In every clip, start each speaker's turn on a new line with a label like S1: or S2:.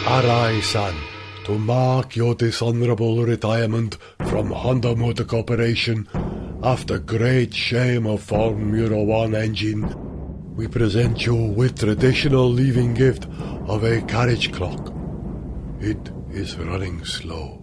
S1: Arai, son, to mark your dishonorable retirement from Honda Motor Corporation after great shame of Formula One engine, we present you with traditional leaving gift of a carriage clock. It is running slow.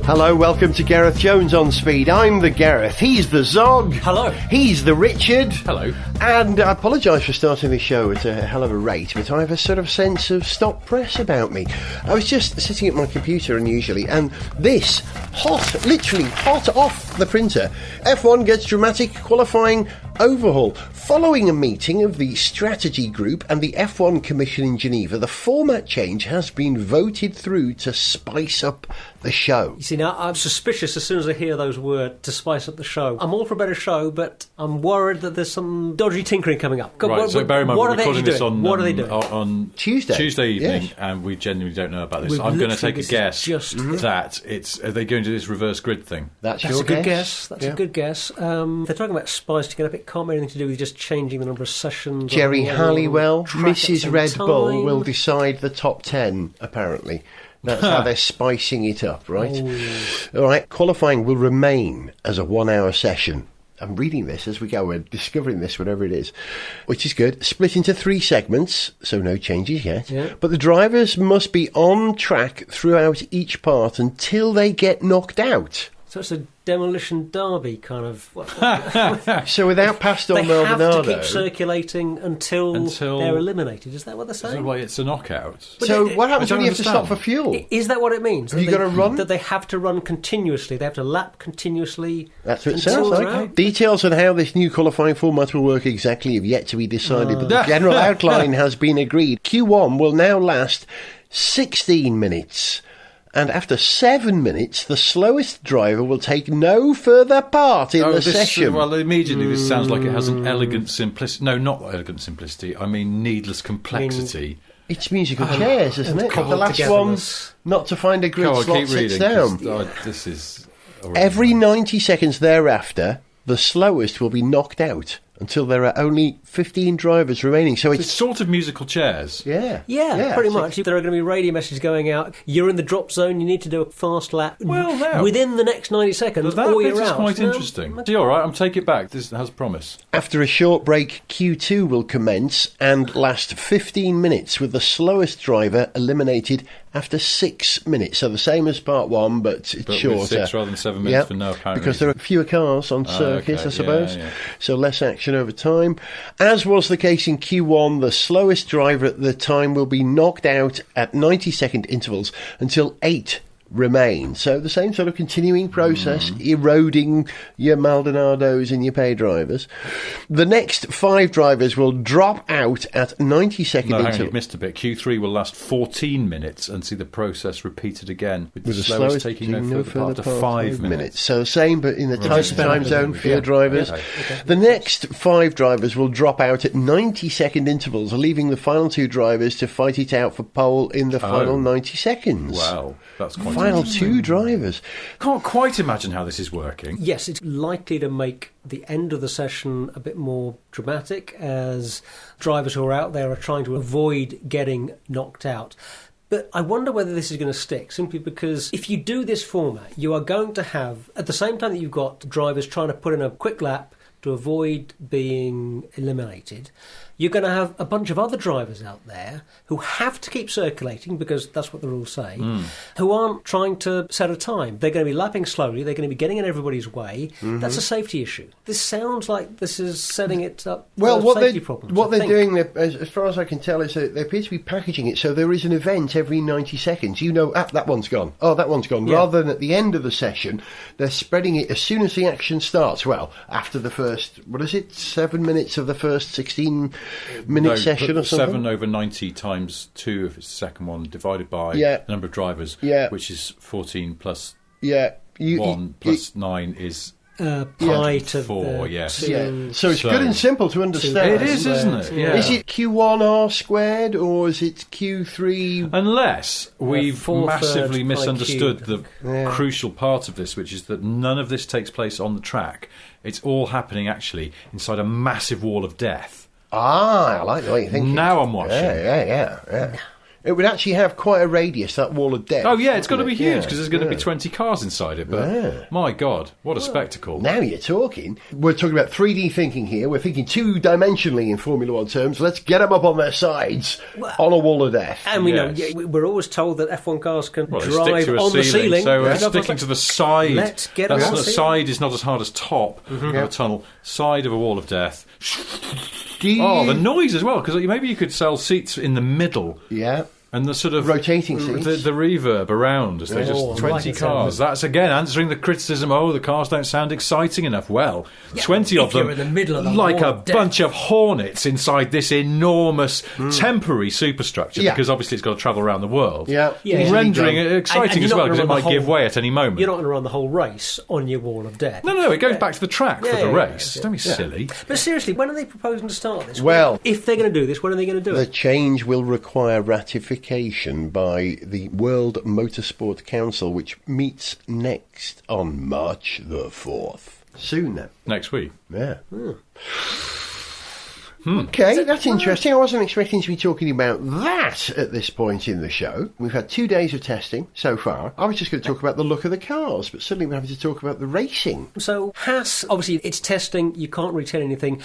S2: Hello, welcome to Gareth Jones on Speed. I'm the Gareth, he's the Zog.
S3: Hello.
S2: He's the Richard.
S3: Hello.
S2: And I apologise for starting the show at a hell of a rate, but I have a sort of sense of stop press about me. I was just sitting at my computer unusually, and this, literally hot off the printer, F1 gets dramatic qualifying overhaul. Following a meeting of the strategy group and the F1 Commission in Geneva, the format change has been voted through to spice up the show.
S3: You see, now I'm suspicious as soon as I hear those words, to spice up the show. I'm all for a better show, but I'm worried that there's some dodgy tinkering coming up.
S4: Right, so bear in mind, we're recording this on,
S3: what are they doing?
S4: On
S2: Tuesday
S4: evening,
S2: yes.
S4: And we genuinely don't know about this. I'm going to take a guess that are they going to do this reverse grid thing?
S2: That's
S3: a good guess. That's a good guess. They're talking about spicing it up. It can't be anything to do with just changing the number of sessions.
S2: Jerry Halliwell, Mrs. Red Bull will decide the top 10, apparently. That's how they're spicing it up, right? All right, qualifying will remain as a 1 hour session. I'm reading this as we go, we're discovering this, whatever it is, which is good. Split into 3 segments, so no changes yet. Yeah. But the drivers must be on track throughout each part until they get knocked out.
S3: So it's a demolition derby kind of...
S2: So without Pastor Maldonado...
S3: They have to keep circulating until they're eliminated. Is that what they're saying?
S4: So why it's a knockout?
S2: So what happens when you have to stop for fuel?
S3: Is that what it means?
S2: Have you got to run?
S3: That they have to run continuously. They have to lap continuously.
S2: That's what it sounds like. Details on how this new qualifying format will work exactly have yet to be decided, but the general outline has been agreed. Q1 will now last 16 minutes. And after 7 minutes, the slowest driver will take no further part in the session.
S4: Well, immediately this sounds like it has an elegant simplicity. No, not elegant simplicity. I mean needless complexity.
S2: It's musical chairs, isn't it? The last one, not to find a grid slot, sits down.
S4: This is...
S2: Every 90 seconds thereafter, the slowest will be knocked out until there are only 15 drivers remaining. So it's
S4: sort of musical chairs.
S2: Yeah,
S3: pretty much. There are going to be radio messages going out. You're in the drop zone. You need to do a fast lap within the next 90 seconds.
S4: That bit is quite interesting. All right, I'll take it back. This has promise.
S2: After a short break, Q2 will commence and last 15 minutes with the slowest driver eliminated after 6 minutes. So the same as part 1, but it's shorter.
S4: With 6 rather than 7 minutes for no apparent
S2: because there are fewer cars on circuit, I suppose. Yeah. So less action over time. As was the case in Q1, the slowest driver at the time will be knocked out at 90-second intervals until 8 remain. So the same sort of continuing process, eroding your Maldonados and your pay drivers. The next 5 drivers will drop out at 90-second intervals.
S4: No, hang on, you've missed a bit. Q3 will last 14 minutes and see the process repeated again, with the slowest taking no further after 5 minutes.
S2: So same, but in the time zone for your drivers. Okay. The next 5 drivers will drop out at 90-second intervals, leaving the final 2 drivers to fight it out for pole in the final 90 seconds.
S4: Wow, that's quite
S2: final 2 drivers.
S4: Can't quite imagine how this is working.
S3: Yes, it's likely to make the end of the session a bit more dramatic as drivers who are out there are trying to avoid getting knocked out. But I wonder whether this is going to stick, simply because if you do this format, you are going to have, at the same time that you've got drivers trying to put in a quick lap to avoid being eliminated, you're going to have a bunch of other drivers out there who have to keep circulating, because that's what the rules say, who aren't trying to set a time. They're going to be lapping slowly, they're going to be getting in everybody's way. That's a safety issue. This sounds like this is setting it up for safety problems.
S2: What they're doing, as far as I can tell, is that they appear to be packaging it so there is an event every 90 seconds. You know, that one's gone. Oh, that one's gone. Yeah. Rather than at the end of the session, they're spreading it as soon as the action starts. Well, after the first, 7 minutes of the first 16-minute session or something?
S4: 7 over 90 times 2, if it's the second one, divided by the number of drivers, which is 14 plus 1 plus 9 is
S3: pi to
S4: 4, yes.
S2: So it's good and simple to understand.
S4: It is, isn't it? Yeah.
S2: Is it Q1R squared or is it Q3?
S4: Unless we've massively
S3: pi
S4: misunderstood
S3: cubed,
S4: the crucial part of this, which is that none of this takes place on the track. It's all happening, actually, inside a massive wall of death.
S2: I like the way you think.
S4: Now I'm watching.
S2: Yeah. It would actually have quite a radius, that wall of death.
S4: Oh, yeah, it's got to be huge because there's going to be 20 cars inside it. But my God, what a spectacle.
S2: Now you're talking. We're talking about 3D thinking here. We're thinking two-dimensionally in Formula One terms. Let's get them up on their sides on a wall of death.
S3: And we know we're always told that F1 cars can drive on the ceiling.
S4: So we're sticking to the side.
S3: Let's get on the
S4: side is not as hard as top of a tunnel. Side of a wall of death. The noise as well, because maybe you could sell seats in the middle.
S2: Yeah.
S4: And the sort of
S2: rotating seats,
S4: the reverb around as there's just 20 cars. That's again answering the criticism. The cars don't sound exciting enough. Well, 20 of them,
S3: in the middle of the
S4: like a bunch of hornets inside this enormous temporary superstructure. Because obviously it's got to travel around the world. Rendering it exciting as well because it might give way at any moment.
S3: You're not going to run the whole race on your wall of death.
S4: No, it goes back to the track for the race. Don't be silly.
S3: But seriously, when are they proposing to start this?
S2: Well,
S3: if they're going to do this, when are they going to do it?
S2: The change will require ratification by the World Motorsport Council, which meets next on March the 4th. Soon then.
S4: Next week.
S2: Yeah. Okay, that's interesting. I wasn't expecting to be talking about that at this point in the show. We've had 2 days of testing so far. I was just going to talk about the look of the cars, but suddenly we're having to talk about the racing.
S3: So Haas, obviously it's testing, you can't really tell anything,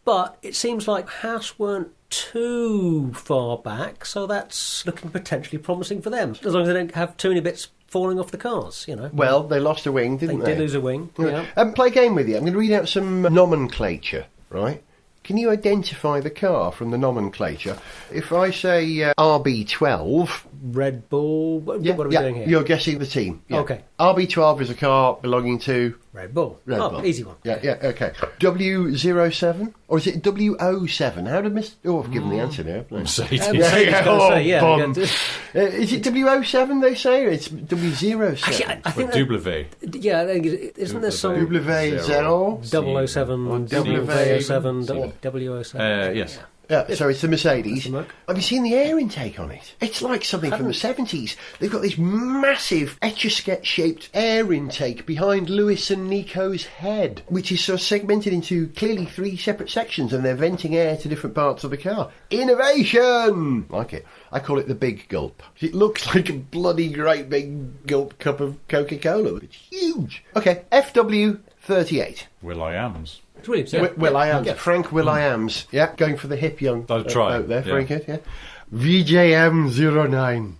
S3: but it seems like Haas weren't too far back, so that's looking potentially promising for them, as long as they don't have too many bits falling off the cars,
S2: Well, they lost a wing, didn't they?
S3: They did lose a wing,
S2: Play a game with you. I'm going to read out some nomenclature, right? Can you identify the car from the nomenclature? If I say RB12...
S3: Red Bull... What are we doing here?
S2: You're guessing the team. Yeah.
S3: Okay.
S2: RB12 is a car belonging to...
S3: Red Bull.
S2: Red Bull.
S3: Easy one.
S2: Yeah, okay. W07? Or is it W07? How did I've given the answer now.
S4: Mercedes.
S2: Is it W07 they say? Or it's W07?
S3: Actually, I think
S4: W.
S3: Yeah, isn't there some...
S2: W0?
S3: 007, W07, W07.
S4: Yes.
S2: Yeah, so it's the Mercedes. Have you seen the air intake on it? It's like something from the 70s. They've got this massive Etch-a-Sketch-shaped air intake behind Lewis and Nico's head, which is sort of segmented into clearly 3 separate sections, and they're venting air to different parts of the car. Innovation! Like it. I call it the big gulp. It looks like a bloody great big gulp cup of Coca-Cola. It's huge. Okay, FW38.
S4: Will.i.ams.
S3: It's Williams,
S2: Will.i.ams. Frank Will.i.ams. Yeah, going for the hip young
S4: I'll try
S2: out there. Very good, yeah. VJM09.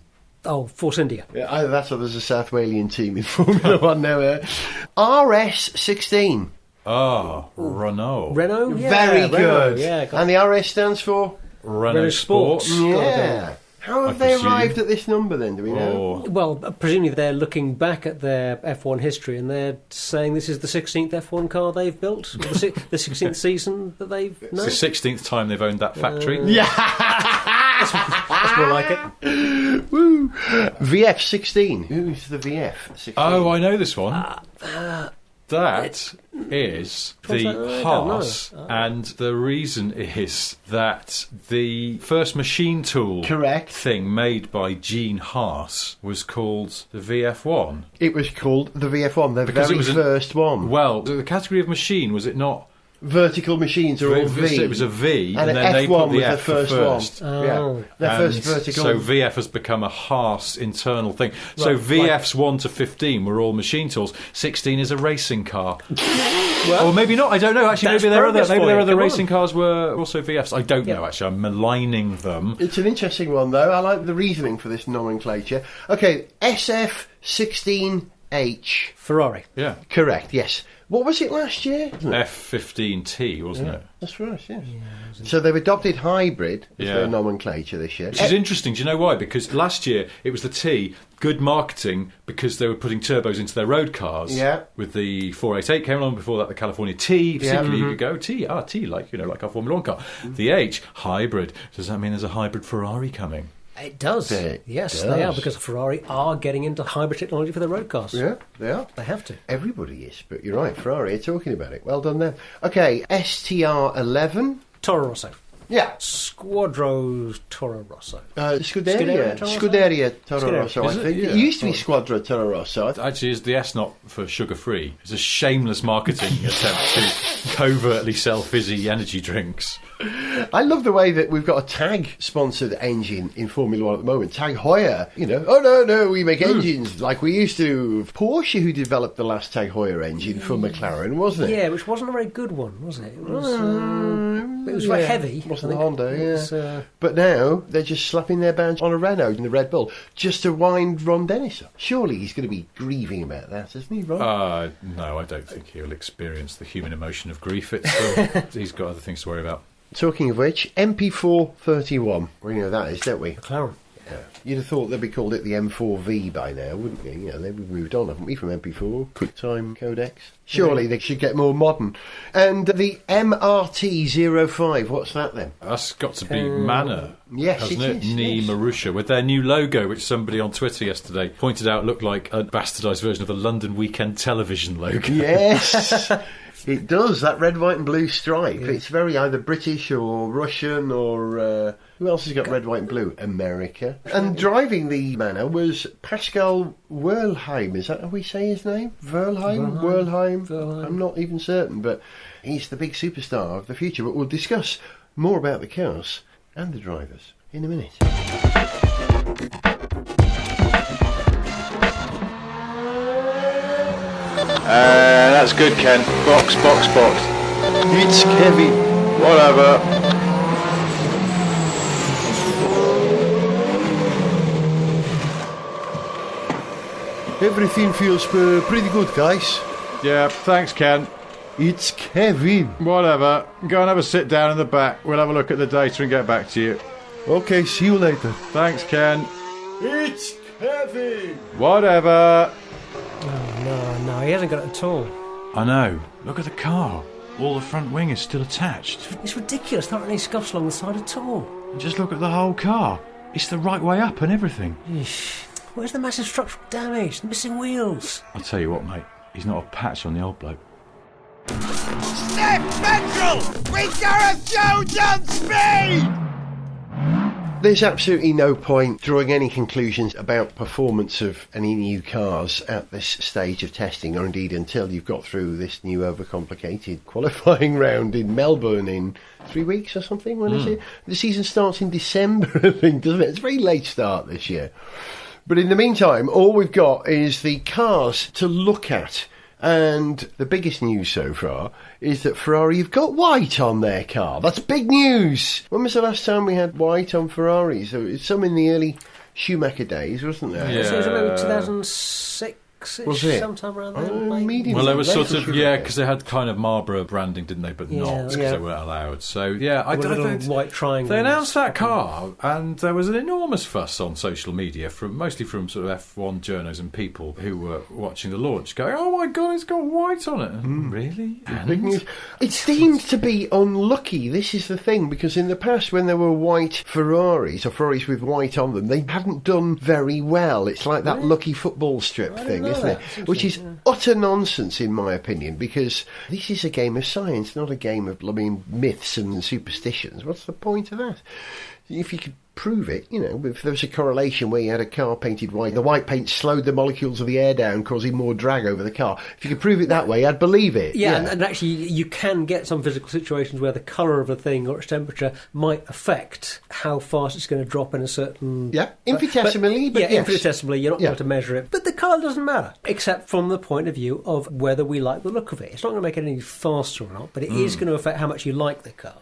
S3: Oh, Force India.
S2: Yeah, either that or there's a South Walian team in Formula 1 now. RS16.
S4: Renault.
S3: Renault? Yeah,
S2: Very good.
S3: Yeah,
S2: and the RS stands for?
S4: Renault Sports.
S2: Yeah. How have they arrived at this number then, do we know?
S3: Well, presumably they're looking back at their F1 history and they're saying this is the 16th F1 car they've built, the 16th season that they've... No?
S4: It's the 16th time they've owned that factory.
S3: That's more like it.
S2: Woo! VF16. Who's the VF16?
S4: Oh, I know this one. That is the Haas, and the reason is that the first machine tool thing made by Gene Haas was called the VF1.
S2: It was called the VF1, the very first one.
S4: Well, the category of machine, was it not?
S2: Vertical machines are all V.
S4: It was a V,
S2: and
S4: then they put the F
S2: first
S4: first.
S2: One. Yeah, their first vertical.
S4: So VF has become a Haas internal thing. Right, so VFs 1 to 15 were all machine tools. 16 is a racing car. Or maybe not. I don't know. Actually, maybe their other racing cars were also VFs. I don't know. Actually, I'm maligning them.
S2: It's an interesting one, though. I like the reasoning for this nomenclature. Okay, SF16H.
S3: Ferrari.
S4: Yeah.
S2: Correct. Yes. What was it last year?
S4: F15T, wasn't it?
S2: That's right, yes. So they've adopted hybrid as their nomenclature this year.
S4: Which is interesting. Do you know why? Because last year it was the T. Good marketing because they were putting turbos into their road cars.
S2: Yeah.
S4: With the 488 came along, before that the California T. Particularly, you could go T, like our Formula 1 car. The H, hybrid. Does that mean there's a hybrid Ferrari coming?
S3: It does. Yes,
S2: does.
S3: they are, because Ferrari are getting into hybrid technology for their road cars.
S2: Yeah, they are.
S3: They have to.
S2: Everybody is, but you're right, Ferrari are talking about it. Well done them. Okay, STR11.
S3: Toro Rosso.
S2: Yeah.
S3: Squadro Toro Rosso.
S2: Scuderia Toro Rosso, I think.
S4: Yeah.
S2: It used to be Squadra Toro Rosso.
S4: Actually, is the S not for sugar-free? It's a shameless marketing attempt to covertly sell fizzy energy drinks.
S2: I love the way that we've got a tag-sponsored engine in Formula One at the moment. Tag Heuer, oh no, we make engines like we used to. Porsche, who developed the last Tag Heuer engine for McLaren, wasn't it?
S3: Yeah, which wasn't a very good one, was it? It was very heavy.
S2: Wasn't the Honda, But now they're just slapping their badge on a Renault in the Red Bull just to wind Ron Dennis up. Surely he's going to be grieving about that, isn't he, Ron?
S4: No, I don't think he'll experience the human emotion of grief. He's got other things to worry about.
S2: Talking of which, MP431. We know that is, don't we?
S3: McLaren.
S2: Yeah. You'd have thought they'd be called it the M4V by now, wouldn't you? They've moved on, haven't we, from MP4, QuickTime codecs? Surely they should get more modern. And the MRT05, what's that then?
S4: That's got to be Manor,
S2: yes,
S4: hasn't
S2: it is,
S4: Ni
S2: yes.
S4: Marussia, with their new logo, which somebody on Twitter yesterday pointed out looked like a bastardised version of the London Weekend Television logo.
S2: Yes, it does, that red, white and blue stripe. Yeah. It's very either British or Russian or... who else has got red, white and blue? America. And driving the Manor was Pascal Wehrlein. Is that how we say his name? Wehrlein? I'm not even certain, but he's the big superstar of the future. But we'll discuss more about the cars and the drivers in a minute.
S5: That's good, Ken. Box.
S2: It's Kevin.
S5: Whatever.
S2: Everything feels pretty good, guys.
S4: Yeah, thanks, Ken.
S2: It's Kevin.
S4: Whatever. Go and have a sit down in the back. We'll have a look at the data and get back to you.
S2: Okay, see you later.
S4: Thanks, Ken.
S2: It's Kevin.
S4: Whatever.
S3: Oh, no, he hasn't got it at all.
S4: I know. Look at the car. All the front wing is still attached.
S3: It's ridiculous. There aren't any scuffs along the side at all.
S4: And just look at the whole car. It's the right way up and everything.
S3: Where's the massive structural damage? The missing wheels?
S4: I'll tell you what, mate. He's not a patch on the old bloke.
S6: Sniff Petrol with Gareth Jones on speed!
S2: There's absolutely no point drawing any conclusions about performance of any new cars at this stage of testing, or indeed until you've got through this new overcomplicated qualifying round in Melbourne in 3 weeks or something. When is it? The season starts in December, I think, doesn't it? It's a very late start this year. But in the meantime, all we've got is the cars to look at. And the biggest news so far is that Ferrari have got white on their car. That's big news. When was the last time we had white on Ferraris? So it's some in the early Schumacher days, wasn't there?
S4: Yeah.
S3: So it was about 2006-ish,
S2: Was it?
S3: sometime around then.
S2: Medium.
S4: Well, there was sort of,
S2: Schumacher.
S4: because they had kind of Marlboro branding, didn't they? But not, because they weren't allowed. So, yeah, I don't know.
S3: White triangle.
S4: They announced that car, and there was an enormous fuss on social media, mostly from sort of F1 journos and people who were watching the launch, going, "Oh my God, it's got white on it!" Really?
S2: Big news. It seems to be unlucky. This is the thing, because in the past, when there were white Ferraris or Ferraris with white on them, they hadn't done very well. It's like that lucky football strip thing, isn't it? Which is utter nonsense, in my opinion, because this is a game of science, not a game of blooming myths and superstitions. What's the point of that? If you could prove it, if there was a correlation where you had a car painted white, the white paint slowed the molecules of the air down, causing more drag over the car. If you could prove it that way, I'd believe it.
S3: Yeah. And actually you can get some physical situations where the colour of a thing or its temperature might affect how fast it's going to drop in a certain...
S2: Yeah, infinitesimally, but yes.
S3: Infinitesimally, you're not able to measure it. But the colour doesn't matter, except from the point of view of whether we like the look of it. It's not going to make it any faster or not, but it is going to affect how much you like the car.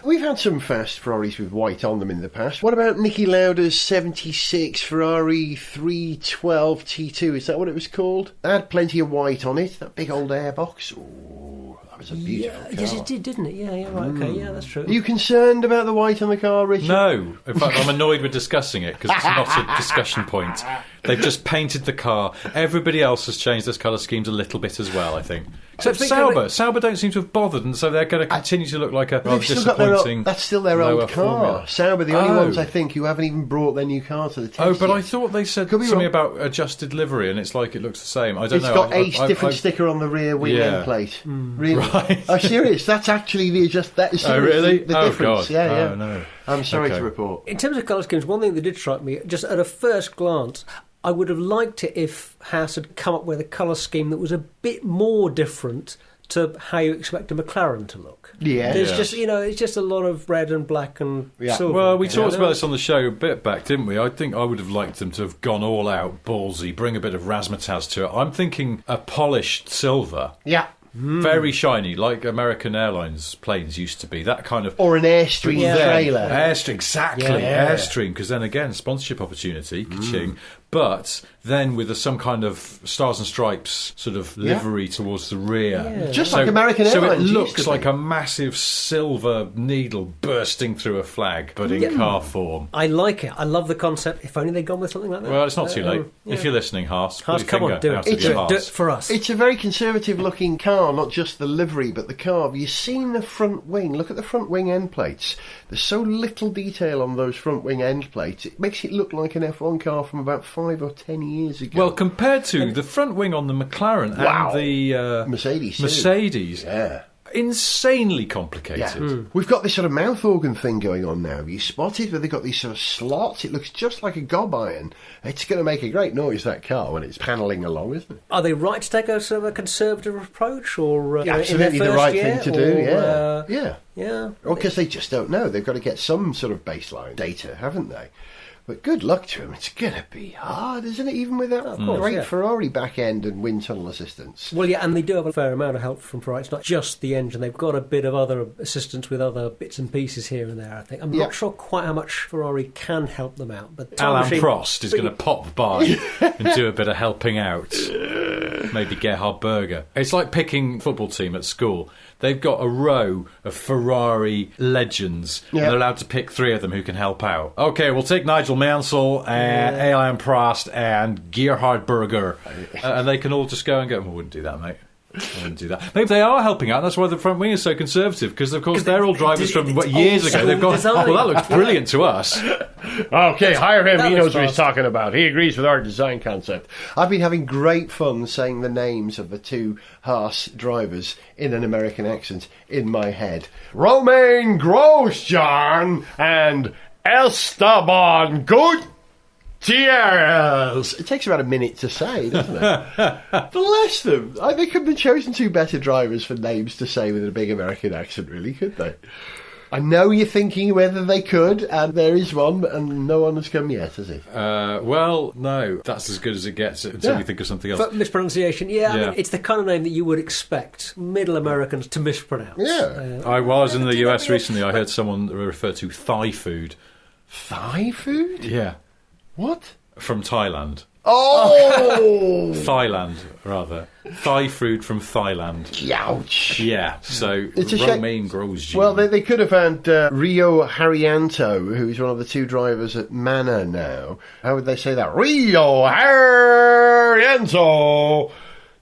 S2: We've had some fast Ferraris with white on them in the past. What about Niki Lauda's 76 Ferrari 312 T2? Is that what it was called? That had plenty of white on it, that big old airbox. Ooh, That was a beautiful car.
S3: Yes, it did, didn't it? Yeah, right, okay, yeah, that's true.
S2: Are you concerned about the white on the car, Richard?
S4: No. In fact, I'm annoyed with discussing it because it's not a discussion point. They've just painted the car. Everybody else has changed those colour schemes a little bit as well, I think. Except Sauber. Sauber don't seem to have bothered, and so they're going to continue to look like a rather disappointing.
S2: That's still their old car.
S4: Formula.
S2: Sauber, the only ones I think who haven't even brought their new car to the test.
S4: Oh, but
S2: yet.
S4: I thought they said something about adjusted livery, and it's like it looks the same. I don't know.
S2: It's got different sticker on the rear wing end plate. Really?
S4: Right.
S2: I'm serious. That's actually the
S4: really?
S2: The difference.
S4: God.
S2: Yeah.
S4: Oh, no.
S2: I'm sorry to report.
S3: In terms of colour schemes, one thing that did strike me, just at a first glance, I would have liked it if Haas had come up with a colour scheme that was a bit more different to how you expect a McLaren to look.
S2: Yeah.
S3: There's just, it's just a lot of red and black and silver.
S4: Well, we talked about this on the show a bit back, didn't we? I think I would have liked them to have gone all out, ballsy, bring a bit of razzmatazz to it. I'm thinking a polished silver.
S2: Yeah.
S4: Very shiny, like American Airlines planes used to be. That kind of...
S2: Or an Airstream trailer.
S4: Airstream, exactly.
S2: Yeah.
S4: Airstream, because then again, sponsorship opportunity, ka-ching. But then with some kind of Stars and Stripes sort of livery towards the rear.
S3: Yeah.
S2: Just like American Airlines.
S4: So it looks like a massive silver needle bursting through a flag, but in car form.
S3: I like it. I love the concept. If only they'd gone with something like that.
S4: Well, it's not too late. If you're listening, Haas,
S3: Haas, come on, do it.
S4: Do
S3: Do it for us.
S2: It's a very conservative-looking car, not just the livery, but the car. Have you seen the front wing? Look at the front wing end plates. There's so little detail on those front wing end plates. It makes it look like an F1 car from about 5 or 10 years ago.
S4: Well, compared to the front wing on the McLaren and the
S2: Mercedes. Yeah.
S4: Insanely complicated.
S2: Yeah. We've got this sort of mouth organ thing going on now. Have you spotted where they've got these sort of slots? It looks just like a gob iron. It's going to make a great noise, that car, when it's panelling along, isn't it?
S3: Are they right to take a sort of a conservative approach, or
S2: absolutely
S3: in their
S2: the right
S3: year,
S2: thing to do?
S3: Yeah.
S2: Or because they just don't know. They've got to get some sort of baseline data, haven't they? But good luck to him. It's going to be hard, isn't it? Even with that great Ferrari back end and wind tunnel assistance.
S3: Well, yeah, and they do have a fair amount of help from Ferrari. It's not just the engine. They've got a bit of other assistance with other bits and pieces here and there, I think. I'm not sure quite how much Ferrari can help them out. But
S4: Alain Prost is going to pop by and do a bit of helping out. Maybe Gerhard Berger. It's like picking a football team at school. They've got a row of Ferrari legends, and they're allowed to pick 3 of them who can help out. Okay, we'll take Nigel Mansell, Alain Prost, and Gerhard Berger. And they can all just go and go, I wouldn't do that, mate. I wouldn't do that. Maybe they are helping out. That's why the front wing is so conservative, because, of course, they're all drivers from years ago. They've gone, well, that looks brilliant to us.
S2: Okay, hire him. He knows what he's talking about. He agrees with our design concept. I've been having great fun saying the names of the 2 Haas drivers in an American accent in my head. Romain Grosjean and Esteban Gutierrez. It takes about a minute to say, doesn't it? Bless them. They couldn't have chosen 2 better drivers for names to say with a big American accent, really, could they? I know you're thinking whether they could, and there is one, and no one has come yet, has it?
S4: Well, no. That's as good as it gets until we think of something else.
S3: But mispronunciation, I mean, it's the kind of name that you would expect Middle Americans to mispronounce.
S2: Yeah.
S4: I was in the US recently. I heard someone refer to Thai food.
S2: Thai food?
S4: Yeah.
S2: What?
S4: From Thailand.
S2: Oh!
S4: Thailand, rather. Thai food from Thailand.
S2: Ouch.
S4: Yeah, so
S2: it's a
S4: Romain Grosjean.
S2: Well, they could have found Rio Haryanto, who's one of the 2 drivers at Mana now. How would they say that? Rio Haryanto!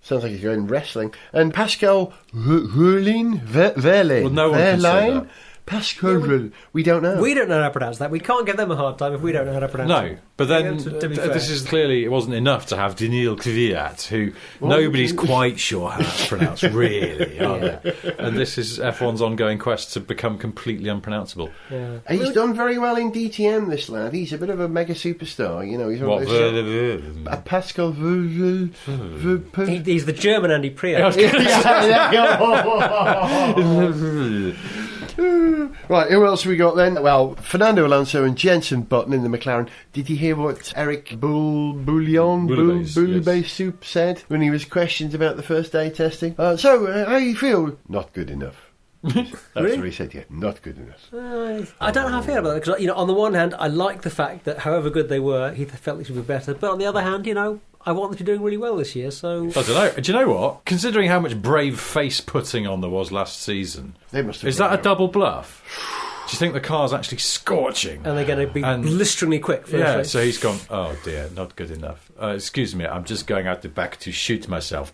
S2: Sounds like he's going wrestling. And Pascal Verlaine?
S4: Well, no one can say that.
S2: Pascal, we don't know.
S3: We don't know how to pronounce that. We can't give them a hard time if we don't know how to pronounce it.
S4: No, but then this is clearly, it wasn't enough to have Daniil Kvyat, who nobody's quite sure how that's pronounced, really, are they? And this is F1's ongoing quest to become completely unpronounceable.
S3: Yeah.
S2: He's done very well in DTM, this lad. He's a bit of a mega superstar, you know. He's Pascal
S3: He's the German Andy Priaulx.
S2: Right, who else have we got then? Well, Fernando Alonso and Jenson Button in the McLaren. Did you hear what Eric Boulibaisse Soup said when he was questioned about the first day testing? How do you feel? Not good enough. That's
S3: really?
S2: what he said, yeah. Not good enough.
S3: I don't know how I feel about that, because, on the one hand, I like the fact that however good they were, he felt they should be better. But on the other hand, I want them to be doing really well this year, so...
S4: I don't know. Do you know what? Considering how much brave face putting on there was last season,
S2: They must have
S4: is that a double bluff? Do you think the car's actually scorching?
S3: And they're going to be blisteringly quick for
S4: Yeah,
S3: the
S4: so he's gone, oh dear, not good enough. Excuse me, I'm just going out the back to shoot myself.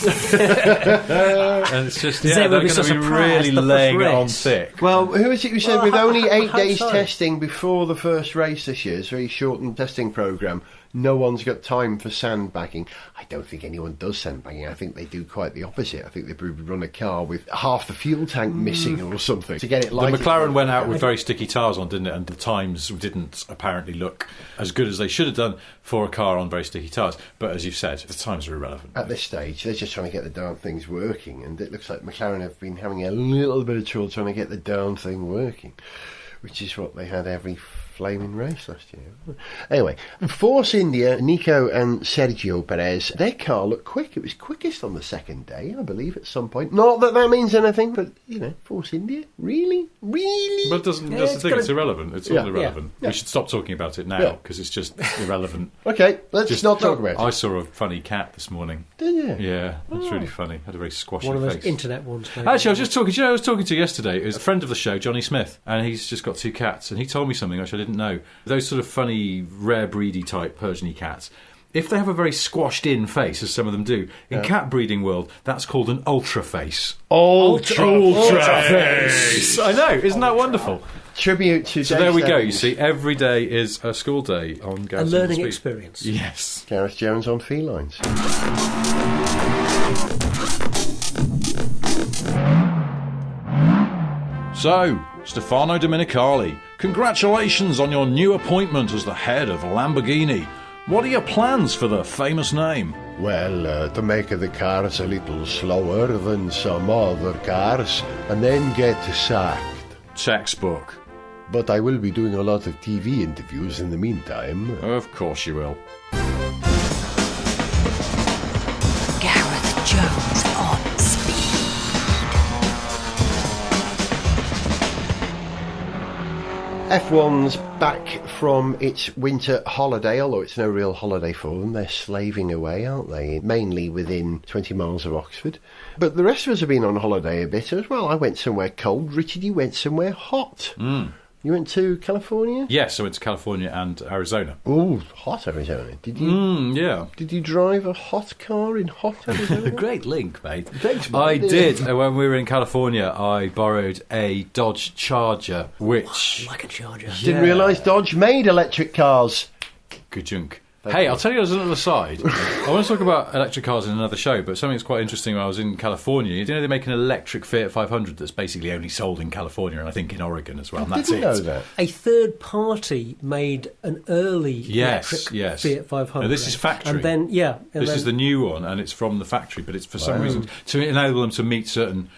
S4: And it's just, they're going to be really laying it on thick.
S2: Well, who is it who said with only
S3: I
S2: 8
S3: hope
S2: days
S3: so.
S2: testing before the first race this year, it's a very shortened testing programme, no one's got time for sandbagging? I don't think anyone does sandbagging. I think they do quite the opposite. I think they probably run a car with half the fuel tank missing or something to get it
S4: The
S2: lighted.
S4: McLaren went out with very sticky tyres on, didn't it? And the times didn't apparently look as good as they should have done for a car on very sticky tyres. But as you've said, the times are irrelevant.
S2: At this stage, they're just trying to get the darn things working, and it looks like McLaren have been having a little bit of trouble trying to get the darn thing working, which is what they had every flaming race last year. Anyway, Force India, Nico and Sergio Perez, their car looked quick. It was quickest on the second day, I believe, at some point. Not that that means anything, but, you know, Force India? Really? Really?
S4: But that's the thing, it's irrelevant. It's all irrelevant.
S2: Yeah.
S4: We should stop talking about it now, because it's just irrelevant.
S2: Okay, let's not talk about it.
S4: I saw a funny cat this morning.
S2: Did you?
S4: Yeah, it's really funny. Had a very squashy
S3: One of those
S4: face.
S3: internet ones. Maybe.
S4: Actually, I was just talking. Do you know, I was talking to yesterday. It was a friend of the show, Johnny Smith, and he's just got 2 cats. And he told me something which I didn't know. Those sort of funny, rare breedy type Persian-y cats. If they have a very squashed-in face, as some of them do, in cat breeding world, that's called an ultra face.
S2: Ultra
S4: face. I know. Isn't that wonderful?
S2: Tribute to
S4: So
S2: Dave
S4: there we go.
S2: Stebbins.
S4: You see, every day is a school day on Gareth.
S3: a learning
S4: Speed.
S3: experience.
S4: Yes.
S2: Gareth Jones on felines.
S4: So, Stefano Dominicali, congratulations on your new appointment as the head of Lamborghini. What are your plans for the famous name?
S1: Well, to make the cars a little slower than some other cars, and then get sacked.
S4: Textbook.
S1: But I will be doing a lot of TV interviews in the meantime.
S4: Of course you will.
S7: Gareth Jones on speed.
S2: F1's back from its winter holiday, although it's no real holiday for them. They're slaving away, aren't they? Mainly within 20 miles of Oxford. But the rest of us have been on holiday a bit as well. I went somewhere cold. Richard, you went somewhere hot. You went to California?
S4: Yes, I went to California and Arizona.
S2: Oh, hot Arizona. Did you?
S4: Yeah.
S2: Did you drive a hot car in hot Arizona?
S4: Great link, mate.
S2: Thanks, mate.
S4: I did. When we were in California, I borrowed a Dodge Charger, which...
S3: Like a charger.
S2: Didn't realise Dodge made electric cars.
S4: Good junk. Hey, I'll tell you as an aside. I want to talk about electric cars in another show, but something that's quite interesting when I was in California. You know they make an electric Fiat 500 that's basically only sold in California and I think in Oregon as well. And that's
S2: Didn't
S4: it.
S2: know that.
S3: A third party made an early electric Fiat 500.
S4: No, this is factory.
S3: And then,
S4: This is the new one, and it's from the factory, but it's for some reason to enable them to meet certain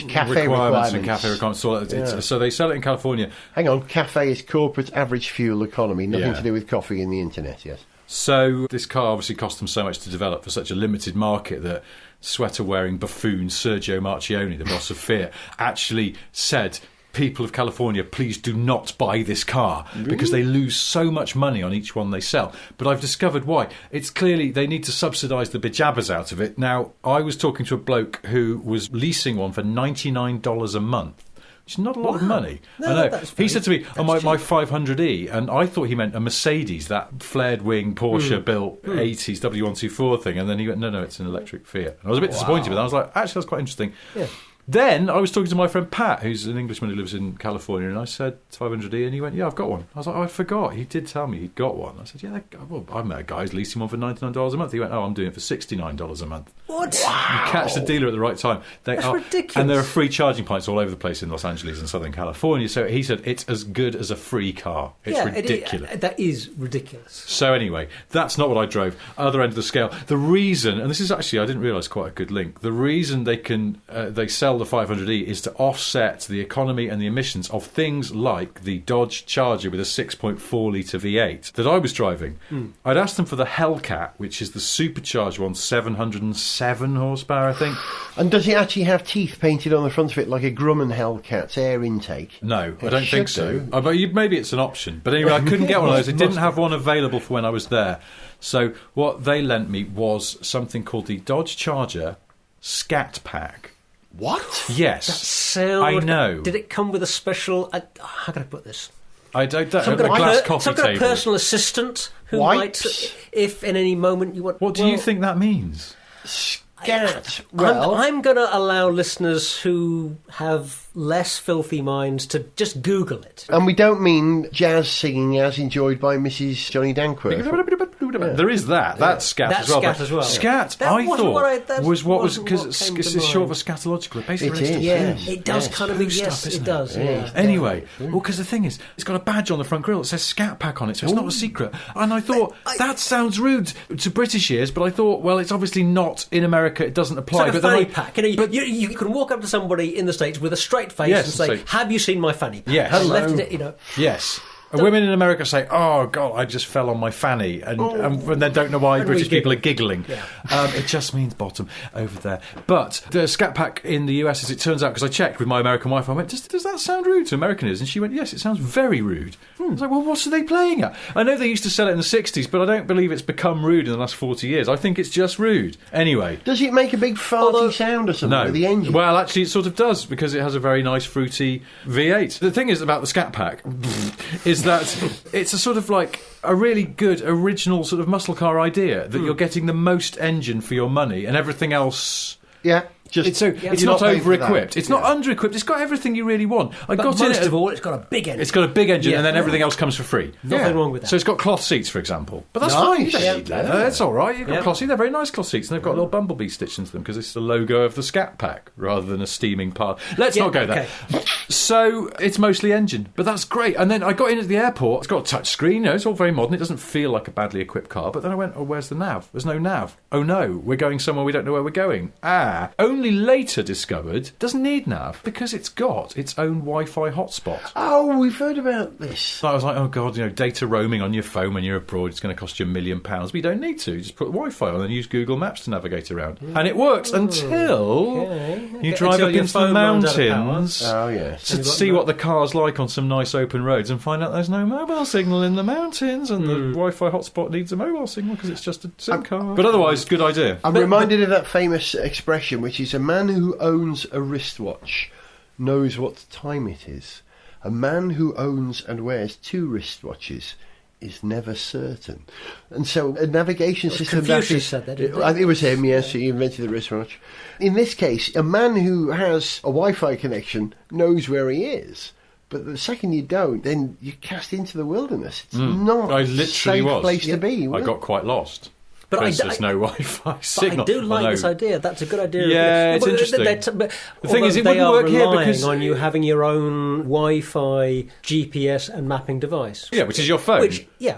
S2: cafe
S4: requirements and cafe requirements. So they sell it in California.
S2: Hang on, cafe is corporate average fuel economy, nothing
S4: Yeah.
S2: to do with coffee and the internet, yes.
S4: So this car obviously cost them so much to develop for such a limited market that sweater-wearing buffoon Sergio Marchionne, the boss of Fiat, actually said, people of California, please do not buy this car because they lose so much money on each one they sell. But I've discovered why. It's clearly they need to subsidise the bejabbers out of it. Now, I was talking to a bloke who was leasing one for $99 a month. Which is not a lot of money.
S3: No,
S4: I know.
S3: that's
S4: He
S3: very-
S4: said to me,
S3: that's
S4: my
S3: cheap.
S4: 500e, and I thought he meant a Mercedes, that flared wing Porsche built 80s W124 thing, and then he went, no, it's an electric Fiat. And I was a bit disappointed with that. I was like, actually, that's quite interesting.
S3: Yeah.
S4: Then I was talking to my friend Pat, who's an Englishman who lives in California, and I said 500e, and he went, yeah, I've got one. I was like, oh, I forgot. He did tell me he'd got one. I said, yeah, well, I met a guy who's leasing one for $99 a month. He went, oh, I'm doing it for $69 a month.
S3: What?
S4: You catch the dealer at the right time.
S3: That's ridiculous.
S4: And there are free charging points all over the place in Los Angeles and Southern California. So he said it's as good as a free car. It's ridiculous.
S3: That is ridiculous.
S4: So anyway, that's not what I drove. Other end of the scale. The reason, and this is actually, I didn't realise, quite a good link. The reason they can they sell the 500e is to offset the economy and the emissions of things like the Dodge Charger with a 6.4 litre V8 that I was driving. I'd asked them for the Hellcat, which is the supercharged one, 707 horsepower, I think.
S2: And does it actually have teeth painted on the front of it like a Grumman Hellcat's air intake?
S4: No, I don't think so.
S2: do.
S4: But maybe it's an option. But anyway, I couldn't get one of those. It didn't have one available for when I was there. So what they lent me was something called the Dodge Charger Scat Pack.
S2: What?
S4: Yes.
S3: That sound.
S4: I know.
S3: Did it come with a special? How can I put this?
S4: I don't know.
S3: Some
S4: A
S3: kind
S4: glass
S3: of
S4: coffee
S3: some kind of
S4: table.
S3: personal assistant who
S2: Wipes?
S3: might, if in any moment you want.
S4: What do you think that means?
S2: Scat. Well,
S3: I'm going to allow listeners who have less filthy minds to just Google it.
S2: and we don't mean jazz singing as enjoyed by Mrs. Johnny Dankworth.
S4: There is that. That's scat
S3: That's
S4: as well.
S3: scat
S4: but
S3: as well.
S4: Scat,
S3: That
S4: I
S3: wasn't what I-
S4: thought,
S3: that
S4: was what was
S3: wasn't
S4: because
S3: what came
S4: it's
S3: to
S4: short of a
S3: mind.
S4: scatological. It basically
S2: It
S4: relates
S2: is,
S4: to
S3: Yeah,
S2: yes,
S3: it does
S2: yes.
S3: kind of.
S4: Poo
S3: Yes,
S4: stuff, isn't
S3: it does. Yeah.
S4: Anyway, well, because the thing is, it's got a badge on the front grille that says Scat Pack on it, so it's not a secret. And I thought, that sounds rude to British ears, but I thought, well, it's obviously not in America, it doesn't
S3: It's
S4: apply.
S3: like a
S4: but then
S3: fanny
S4: I-
S3: pack. You can walk up to somebody in the States with a straight face
S4: Yes,
S3: and say,
S4: say-
S3: "Have you seen my fanny pack?"
S4: Yes.
S3: I've
S4: Hello.
S3: left it, you know.
S4: Yes. And women in America say, "Oh God, I just fell on my fanny," and they don't know why
S3: And
S4: British
S3: we
S4: people are
S3: giggle.
S4: giggling.
S3: Yeah.
S4: It just means bottom over there. But the Scat Pack in the US, as it turns out, because I checked with my American wife, I went, "Does that sound rude to American ears?" And she went, "Yes, it sounds very rude." I was like, "Well, what are they playing at?" I know they used to sell it in the '60s, but I don't believe it's become rude in the last 40 years. I think it's just rude. Anyway.
S2: Does it make a big farty sound or something with the engine?
S4: Well, actually, it sort of does because it has a very nice fruity V8. The thing is about the Scat Pack is that it's a sort of like a really good original sort of muscle car idea that you're getting the most engine for your money and everything else.
S2: Yeah. Just,
S4: It's
S2: you're
S4: not
S2: paying for
S4: over-equipped.
S2: that.
S4: It's not under-equipped. It's got everything you really want. I
S3: But
S4: got in
S3: most
S4: it.
S3: of all, it's got a big engine.
S4: It's got a big engine,
S3: Yeah.
S4: and then everything else comes for free.
S3: Nothing wrong with that.
S4: So it's got cloth seats, for example. But that's
S2: Nice.
S4: fine. You don't
S2: Yeah.
S4: need leather. That's all right. You've got
S3: Yeah.
S4: cloth seats. They're very nice cloth seats, and they've got a little bumblebee stitched into them because it's the logo of the Scat Pack rather than a steaming part. Let's
S3: Yeah,
S4: not go there. So it's mostly engine, but that's great. And then I got in at the airport. It's got a touch screen. It's all very modern. It doesn't feel like a badly equipped car. But then I went, "Oh, where's the nav? There's no nav. Oh no, we're going somewhere we don't know where we're going." Only later discovered doesn't need nav because it's got its own Wi-Fi hotspot.
S2: Oh, we've heard about this.
S4: So I was like, oh God, data roaming on your phone when you're abroad, it's going to cost you £1 million. But you don't need to. Just put Wi-Fi on and use Google Maps to navigate around. And it works until you drive
S3: Until
S4: up
S3: your
S4: into the
S3: phone runs out of power.
S4: mountains
S2: Oh, yes.
S4: to see what the car's like on some nice open roads and find out there's no mobile signal in the mountains and the Wi-Fi hotspot needs a mobile signal because it's just a SIM card. But otherwise, good idea.
S2: I'm reminded of that famous expression, which is a man who owns a wristwatch knows what time it is. A man who owns and wears 2 wristwatches is never certain. And so a navigation system
S3: Confucius said that, didn't he?
S2: I think it was him, yes, he invented the wristwatch. In this case, a man who has a Wi-Fi connection knows where he is. But the second you don't, then you're cast into the wilderness. It's not
S4: I
S2: a
S4: literally
S2: safe
S4: was.
S2: place to be.
S4: I got quite lost.
S3: But
S4: Because there's no Wi-Fi signal.
S3: But I do like
S4: no.
S3: this idea. That's a good idea.
S4: Yeah, it's
S3: But
S4: interesting.
S3: The
S4: thing is, it
S3: they
S4: wouldn't
S3: are
S4: work here
S3: relying
S4: because-
S3: on you having your own Wi-Fi, GPS, and mapping device.
S4: Yeah, which is your phone.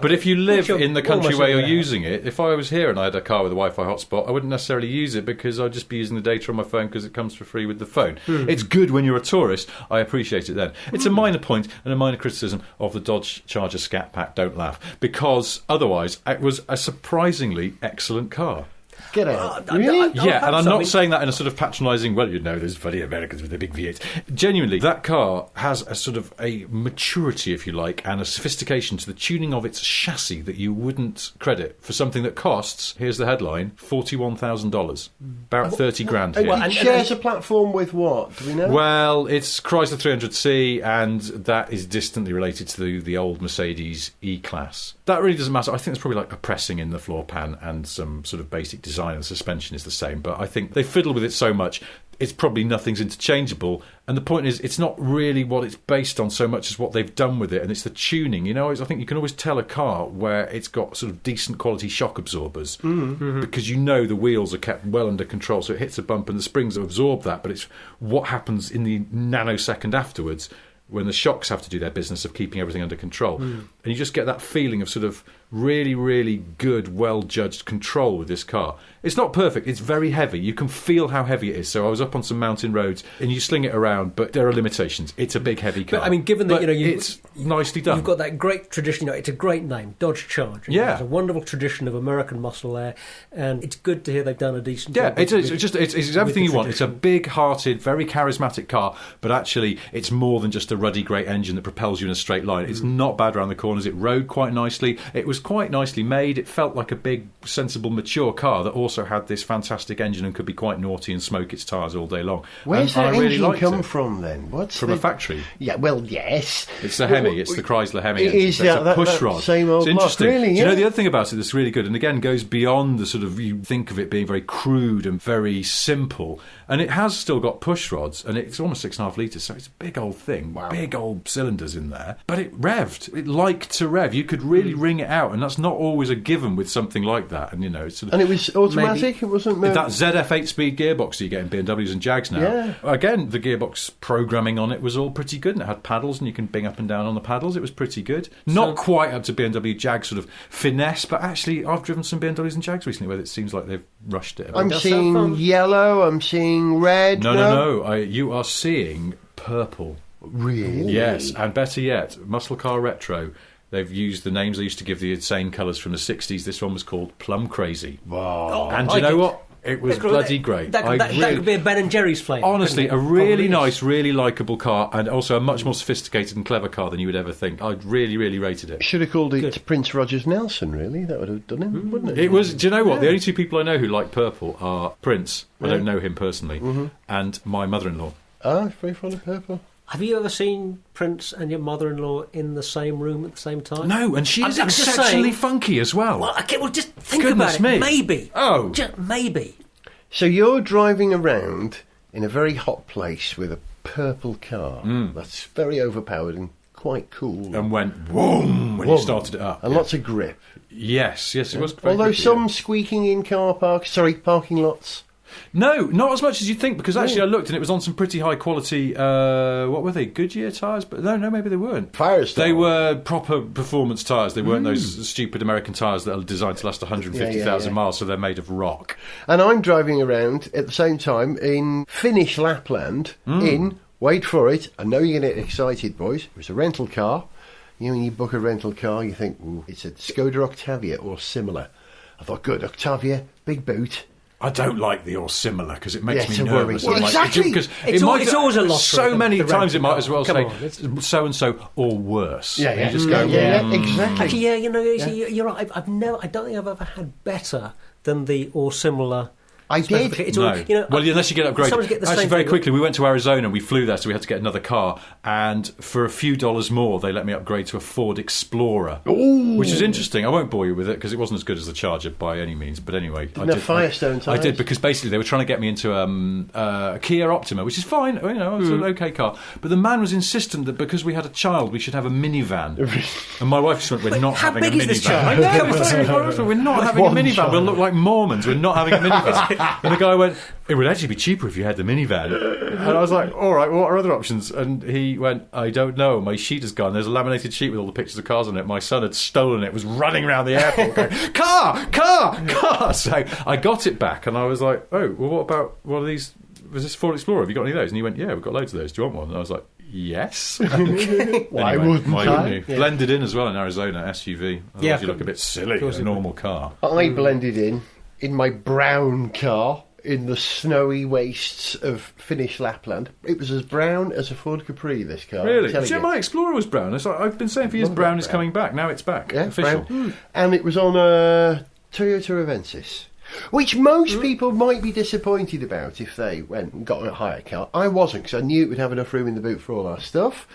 S4: But if you live
S3: which
S4: in the country
S3: almost
S4: where you're
S3: everywhere.
S4: using it, if I was here and I had a car with a Wi-Fi hotspot, I wouldn't necessarily use it because I'd just be using the data on my phone because it comes for free with the phone. It's good when you're a tourist. I appreciate it then. It's a minor point and a minor criticism of the Dodge Charger Scat Pack. Don't laugh. Because otherwise, it was a surprisingly excellent car.
S2: Get out.
S3: Really?
S4: Yeah, and I'm not
S3: mean-
S4: saying that in a sort of patronising, well, there's funny Americans with their big V8s. Genuinely, that car has a sort of a maturity, if you like, and a sophistication to the tuning of its chassis that you wouldn't credit for something that costs, here's the headline, $41,000. About 30 grand here.
S2: It shares a platform with what? Do we know?
S4: Well, it's Chrysler 300C, and that is distantly related to the old Mercedes E-Class. That really doesn't matter. I think there's probably like a pressing in the floor pan and some sort of basic design, and the suspension is the same. But I think they fiddle with it so much, it's probably nothing's interchangeable. And the point is, it's not really what it's based on so much as what they've done with it, and it's the tuning. I think you can always tell a car where it's got sort of decent quality shock absorbers because the wheels are kept well under control, so it hits a bump and the springs absorb that, but it's what happens in the nanosecond afterwards when the shocks have to do their business of keeping everything under control. And you just get that feeling of sort of really, really good, well-judged control with this car. It's not perfect. It's very heavy. You can feel how heavy it is. So I was up on some mountain roads, and you sling it around, but there are limitations. It's a big, heavy car.
S3: But I mean, given that
S4: it's nicely done.
S3: You've got that great tradition. It's a great name, Dodge Charger.
S4: Yeah,
S3: there's a wonderful tradition of American muscle there, and it's good to hear they've done a decent
S4: yeah,
S3: job.
S4: it's everything you want. It's a big-hearted, very charismatic car, but actually, it's more than just a ruddy, great engine that propels you in a straight line. It's not bad around the corners. It rode quite nicely. It was quite nicely made. It felt like a big, sensible, mature car that also had this fantastic engine and could be quite naughty and smoke its tyres all day long.
S2: Where's that
S4: really
S2: engine come from then?
S4: From a factory.
S2: Yeah, well, yes.
S4: It's the Hemi. It's the Chrysler Hemi.
S2: It is
S4: it's a push
S2: that
S4: rod.
S2: Same old
S4: it's interesting.
S2: Really,
S4: Do you know the other thing about it that's really good, and again goes beyond the sort of, you think of it being very crude and very simple, and it has still got push rods, and it's almost 6.5 litres, so it's a big old thing. Wow. Big old cylinders in there. But it revved. It liked to rev. You could really ring it out, and that's not always a given with something like that. And it's sort of,
S2: and it was automatic. It wasn't
S4: that ZF 8-speed gearbox you get in BMWs and Jags now.
S2: Yeah.
S4: Again, the gearbox programming on it was all pretty good, and it had paddles, and you can bing up and down on the paddles. It was pretty good. Not quite up to BMW Jag sort of finesse, but actually I've driven some BMWs and Jags recently where it seems like they've rushed it.
S2: I'm seeing yellow. I'm seeing red.
S4: No. You are seeing purple.
S2: Really?
S4: Yes, and better yet, Muscle Car Retro. They've used the names they used to give the insane colours from the 60s. This one was called Plum Crazy.
S2: Wow.
S4: And you know what? It was bloody great.
S3: That could be a Ben and Jerry's flavour.
S4: Honestly, a really nice, really likeable car, and also a much more sophisticated and clever car than you would ever think. I really, really rated it.
S2: Should have called it Prince Rogers Nelson, really. That would have done him, wouldn't it?
S4: It was. Do you know what? The only two people I know who like purple are Prince. I don't know him personally, and my mother-in-law.
S2: Ah, very fond of purple.
S3: Have you ever seen Prince and your mother-in-law in the same room at the same time?
S4: No, and she is exceptionally funky as well.
S3: Well, okay, just think
S4: Goodness
S3: about it.
S4: me.
S3: Maybe.
S4: Oh.
S3: Just maybe.
S2: So you're driving around in a very hot place with a purple car. That's very overpowered and quite cool.
S4: And went boom when you started it up.
S2: And lots of grip.
S4: Yes, it was very
S2: Although
S4: grippy,
S2: some squeaking in parking lots.
S4: No, not as much as you'd think, because actually I looked and it was on some pretty high quality, what were they, Goodyear tyres? But no, maybe they weren't.
S2: Firestone.
S4: They were proper performance tyres. They weren't those stupid American tyres that are designed to last 150,000 miles, so they're made of rock.
S2: And I'm driving around at the same time in Finnish Lapland in, wait for it, I know you're going to get excited, boys, it was a rental car. You know, when you book a rental car, you think, ooh, it's a Skoda Octavia or similar. I thought, good, Octavia, big boot.
S4: I don't like the or similar because it makes me
S2: worry.
S4: nervous.
S2: Well, exactly.
S4: Because
S3: it's always a lot.
S4: So many times it might as well say
S3: on,
S4: so and so or worse.
S2: Yeah,
S4: You just go,
S2: exactly.
S3: Actually, you're right. I don't think I've ever had better than the or similar.
S2: I did.
S3: It's
S4: No.
S3: all,
S4: Well, unless you get upgraded.
S3: Get the
S4: Actually,
S3: same
S4: very
S3: thing.
S4: quickly, we went to Arizona and we flew there, so we had to get another car. And for a few dollars more, they let me upgrade to a Ford Explorer, which is interesting. I won't bore you with it because it wasn't as good as the Charger by any means. But anyway,
S2: Didn't have Firestone tyres?
S4: I did because basically they were trying to get me into a Kia Optima, which is fine. You know, it's an okay car. But the man was insistent that because we had a child, we should have a minivan. And my wife just went, "We're not having a
S3: big is
S4: minivan."
S3: this child?
S4: I know. We're not having a
S2: One
S4: minivan.
S2: child.
S4: We'll look like Mormons. We're not having a minivan. And the guy went, "It would actually be cheaper if you had the minivan." And I was like, all right, well, what are other options? And he went, "I don't know. My sheet is gone. There's a laminated sheet with all the pictures of cars on it. My son had stolen it, was running around the airport going, car! So I got it back and I was like, oh, well, what about one of these? Was this Ford Explorer? Have you got any of those? And he went, yeah, we've got loads of those. Do you want one? And I was like, yes.
S2: Why wouldn't
S4: you?
S3: Yeah.
S4: Blended in as well in Arizona, SUV. Otherwise you look a bit silly in a normal car.
S2: I blended in my brown car in the snowy wastes of Finnish Lapland. It was as brown as a Ford Capri, this car.
S4: Really? Do you know my Explorer was brown? It's like, I've been saying for years brown is coming back. Now it's back.
S2: Yeah,
S4: official.
S2: brown. And it was on a Toyota Avensis, which most people might be disappointed about if they went and got a hire car. I wasn't, because I knew it would have enough room in the boot for all our stuff.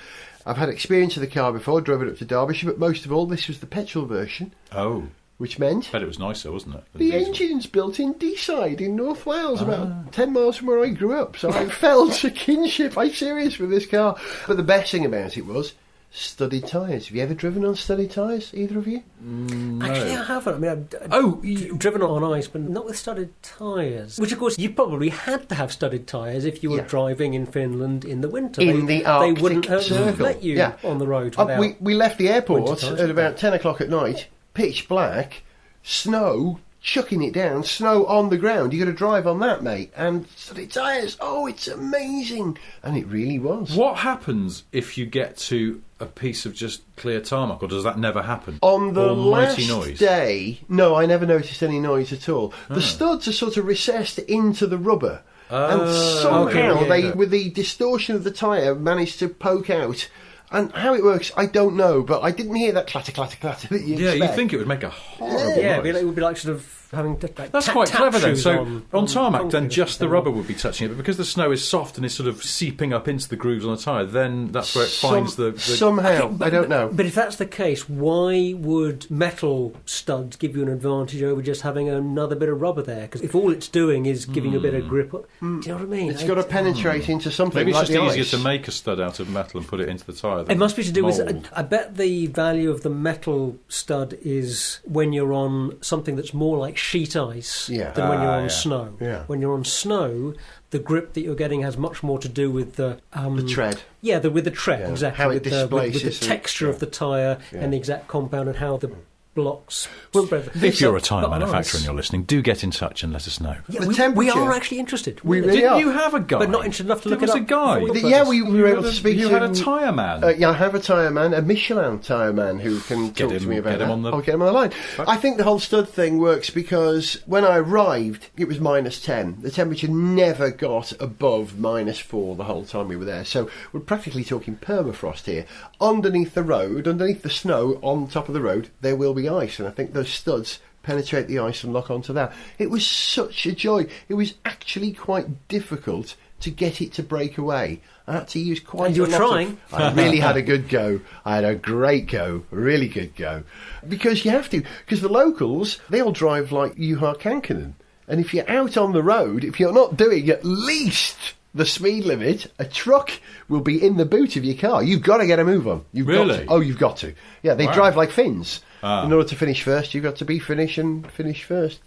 S2: I've had experience of the car before, drove it up to Derbyshire, but most of all, this was the petrol version.
S4: Oh.
S2: Which meant
S4: Bet it was nicer, wasn't it?
S2: the engine's built in Deeside in North Wales, about 10 miles from where I grew up. So I fell to kinship. I'm serious with this car. But the best thing about it was studded tyres. Have you ever driven on studded tyres, either of you?
S4: No.
S3: Actually, I haven't. I mean, I've driven on ice, but not with studded tyres. Which, of course, you probably had to have studded tyres if you were driving in Finland in the winter.
S2: The Arctic
S3: they wouldn't have
S2: Circle.
S3: let you on the road.
S2: We left the airport at about 10 o'clock at night. pitch black, snow, chucking it down, snow on the ground. You got to drive on that, mate. And studded tyres. Oh, it's amazing. And it really was.
S4: What happens if you get to a piece of just clear tarmac, or does that never happen?
S2: On the
S4: Almighty
S2: last
S4: noise?
S2: day, no, I never noticed any noise at all. The studs are sort of recessed into the rubber. And somehow they, with the distortion of the tyre, managed to poke out. And how it works, I don't know, but I didn't hear that clatter, clatter, clatter that you expect.
S4: You'd think it would make a horrible
S3: Yeah,
S4: noise.
S3: it would be like sort of having
S4: That's quite clever then. So on tarmac, then
S3: concrete
S4: just the rubber would be touching it, but because the snow is soft and is sort of seeping up into the grooves on the tyre, then that's where it finds the
S2: Somehow, I don't know.
S3: But if that's the case, why would metal studs give you an advantage over just having another bit of rubber there? Because if all it's doing is giving you a bit of grip, do you know what I mean?
S2: It's got to penetrate into something
S4: Maybe it's
S2: like
S4: just
S2: the
S4: easier
S2: ice.
S4: to make a stud out of metal and put it into the tyre.
S3: It must be to do with.
S4: mould.
S3: I bet the value of the metal stud is when you're on something that's more like sheet ice
S2: Yeah.
S3: than when you're on
S4: yeah.
S3: snow.
S2: Yeah.
S3: When you're on snow, the grip that you're getting has much more to do with the
S2: tread.
S3: Yeah, with the tread,
S2: Yeah,
S3: exactly.
S2: how it
S3: with the
S2: displaces
S3: texture of the tyre and the exact compound and how the blocks spread.
S4: If you're a
S3: So-
S4: tyre
S3: but
S4: manufacturer and
S3: nice.
S4: you're listening, do get in touch and let us know.
S3: Yeah,
S2: The
S3: we
S2: temperature-
S3: are actually interested.
S2: We really
S4: Didn't
S2: are.
S4: you have a guy?
S3: But not interested enough to
S4: There
S3: look it
S4: was
S3: up
S4: a guy.
S3: before the
S2: Yeah,
S3: podcast.
S2: we were able to speak
S4: You
S2: to...
S4: had a tyre man.
S2: Yeah, I have a tyre man, a Michelin tyre man who can talk to me about
S4: get him
S2: that.
S4: on the-
S2: I'll get him on the line. I think the whole stud thing works because when I arrived, it was -10. The temperature never got above -4 the whole time we were there. So we're practically talking permafrost here. Underneath the road, underneath the snow on top of the road, there will be ice. And I think those studs penetrate the ice and lock onto that. It was such a joy. It was actually quite difficult to get it to break away. I had to use quite
S3: And you
S2: a
S3: were
S2: lot
S3: trying.
S2: I really had a good go. I had a great go, a really good go. Because you have to. Because the locals, they all drive like Juha Kankkunen. And if you're out on the road, if you're not doing at least the speed limit, a truck will be in the boot of your car. You've got to get a move on. You've got
S4: Really?
S2: to. Oh, you've got to. Yeah, they
S4: Wow.
S2: drive like Finns.
S4: Ah.
S2: In order to finish first, you've got to be Finnish and finish first,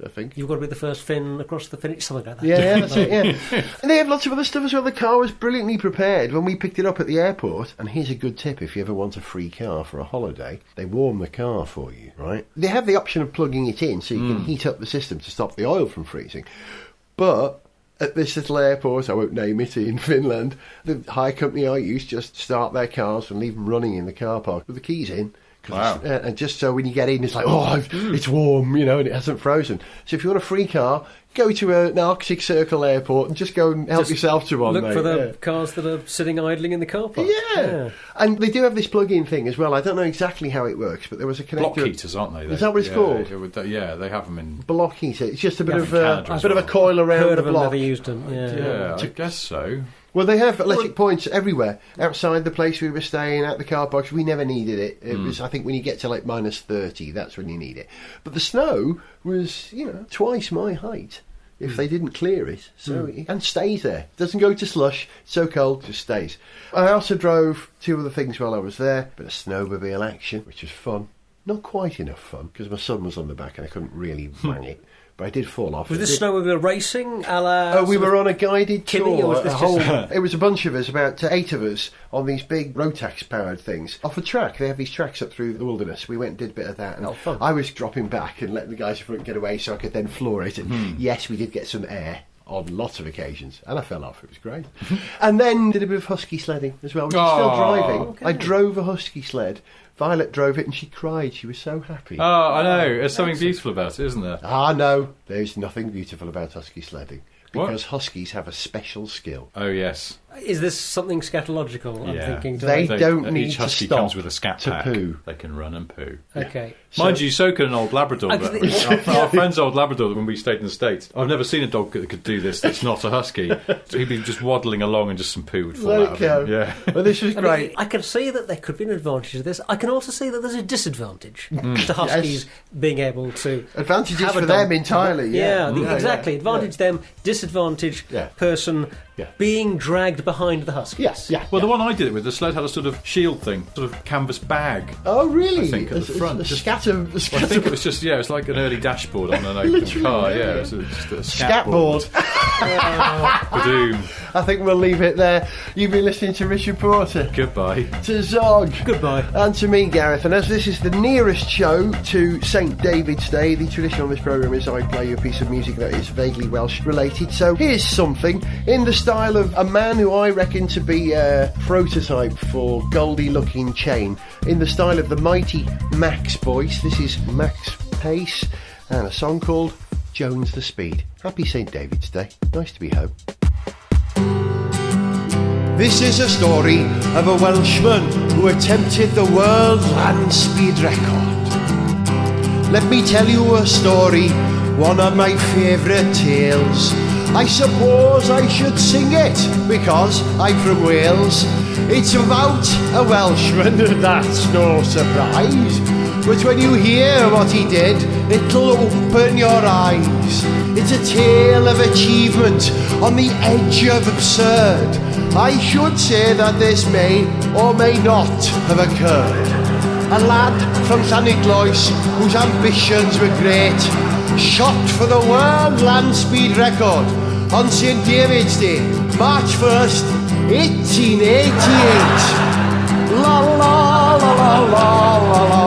S2: I think.
S3: You've got to be the first Finn across the finish, something like that.
S2: Yeah, that's it, yeah. And they have lots of other stuff as well. The car was brilliantly prepared when we picked it up at the airport. And here's a good tip if you ever want a free car for a holiday. They warm the car for you, right? They have the option of plugging it in so you can heat up the system to stop the oil from freezing. But at this little airport, I won't name it, in Finland, the hire company I use just start their cars and leave them running in the car park with the keys in.
S4: Wow.
S2: And just so when you get in, it's like, it's warm, you know, and it hasn't frozen. So if you want a free car, go to an Arctic Circle airport and just go and help
S3: Just
S2: yourself to one,
S3: Look
S2: mate.
S3: for the
S2: Yeah.
S3: cars that are sitting idling in the car park.
S2: Yeah. And they do have this plug-in thing as well. I don't know exactly how it works, but there was a connector.
S4: Block heaters, aren't they?
S2: Is that what it's called?
S4: Yeah, they have them in.
S2: Block heater. It's just a bit
S3: Yeah,
S2: of
S4: in Canada
S2: a
S4: as
S2: bit of a
S4: well.
S2: coil around
S3: Heard
S2: the
S3: of them,
S2: block.
S3: never used them.
S4: Yeah, I guess so.
S2: Well, they have electric points everywhere. Outside the place we were staying, at the car parks, we never needed it. It was, I think, when you get to like -30, that's when you need it. But the snow was, twice my height if they didn't clear it. So and stays there. Doesn't go to slush. It's so cold, just stays. I also drove 2 other things while I was there. Bit of snowmobile action, which was fun. Not quite enough fun because my son was on the back and I couldn't really wang it. But I did fall off.
S3: Was
S2: It
S3: this
S2: did-
S3: snowmobile racing? A la
S2: Oh, we
S3: sort
S2: were
S3: of
S2: on a guided
S3: Kimmy,
S2: tour.
S3: or was this
S2: It was a bunch of us, about 8 of us, on these big Rotax-powered things. Off a track, they have these tracks up through the wilderness. We went and did a bit of that. And
S3: Oh, fun.
S2: I was dropping back and letting the guys in front get away so I could then floor it. And yes, we did get some air on lots of occasions. And I fell off. It was great. And then did a bit of husky sledding as well, which is still driving.
S3: Okay.
S2: I drove a husky sled. Violet drove it and she cried. She was so happy.
S4: Oh, I know. There's something beautiful about it, isn't there?
S2: Ah, no, there's nothing beautiful about husky sledding.
S4: What?
S2: Because huskies have a special skill.
S4: Oh, yes.
S3: Is this something scatological? I'm
S4: Yeah.
S3: thinking.
S2: They don't need
S4: Each
S2: to
S4: husky
S2: stop
S4: comes with a scat
S2: to
S4: pack.
S2: poo.
S4: They can run and poo.
S3: Okay.
S4: Mind you, so can an old Labrador. But
S3: Actually-
S4: our friend's old Labrador, when we stayed in the States, I've never seen a dog that could do this that's not a husky. So he'd be just waddling along and just some poo would fall
S2: Let
S4: out
S2: it
S4: of him.
S2: go.
S4: Yeah.
S2: Well, this was
S3: I
S2: great.
S3: mean, I can see that there could be an advantage to this. I can also see that there's a disadvantage to huskies being able to
S2: Advantages
S3: have a
S2: for
S3: dog.
S2: them entirely. Yeah,
S3: Exactly. Advantage them, disadvantage
S2: Yeah.
S3: person
S2: Yeah.
S3: being dragged behind the husky.
S2: Yes, yeah.
S4: Well,
S2: yeah.
S4: the one I did it with, the sled had a sort of shield thing, sort of canvas bag.
S2: Oh, really?
S4: I think at the front.
S2: A
S4: Just-
S2: scatter.
S4: I think it was just, it was like an early dashboard on an open
S2: Literally,
S4: car.
S2: yeah.
S4: Yeah, it was just a
S2: Scatboard.
S4: Badoom.
S2: I think we'll leave it there. You've been listening to Richard Porter.
S4: Goodbye.
S2: To Zog.
S3: Goodbye.
S2: And to me, Gareth. And as this is the nearest show to St. David's Day, the tradition on this programme is I play you a piece of music that is vaguely Welsh related. So here's something in the style of a man who I reckon to be a prototype for Goldie looking chain, in the style of the mighty Max Boyce. This is Max Pace and a song called Jones the Speed. Happy St. David's Day. Nice to be home. This is a story of a Welshman who attempted the world land speed record. Let me tell you a story, one of my favourite tales. I suppose I should sing it because I'm from Wales. It's about a Welshman, that's no surprise. But when you hear what he did, it'll open your eyes. It's a tale of achievement on the edge of absurd. I should say that this may or may not have occurred. A lad from Llanidloes whose ambitions were great shot for the world land speed record on St. David's Day, March 1st, 1888. La la la la la la la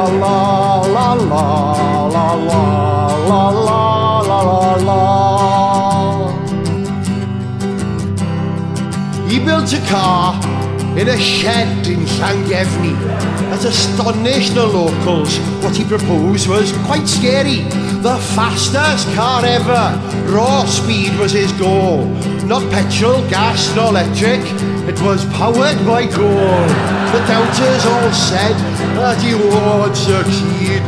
S2: la la la la la la la. He built a car in a shed in Llangefni that astonished the locals. What he proposed was quite scary. The fastest car ever. Raw speed was his goal. Not petrol, gas, nor electric. It was powered by coal. The doubters all said that he would succeed.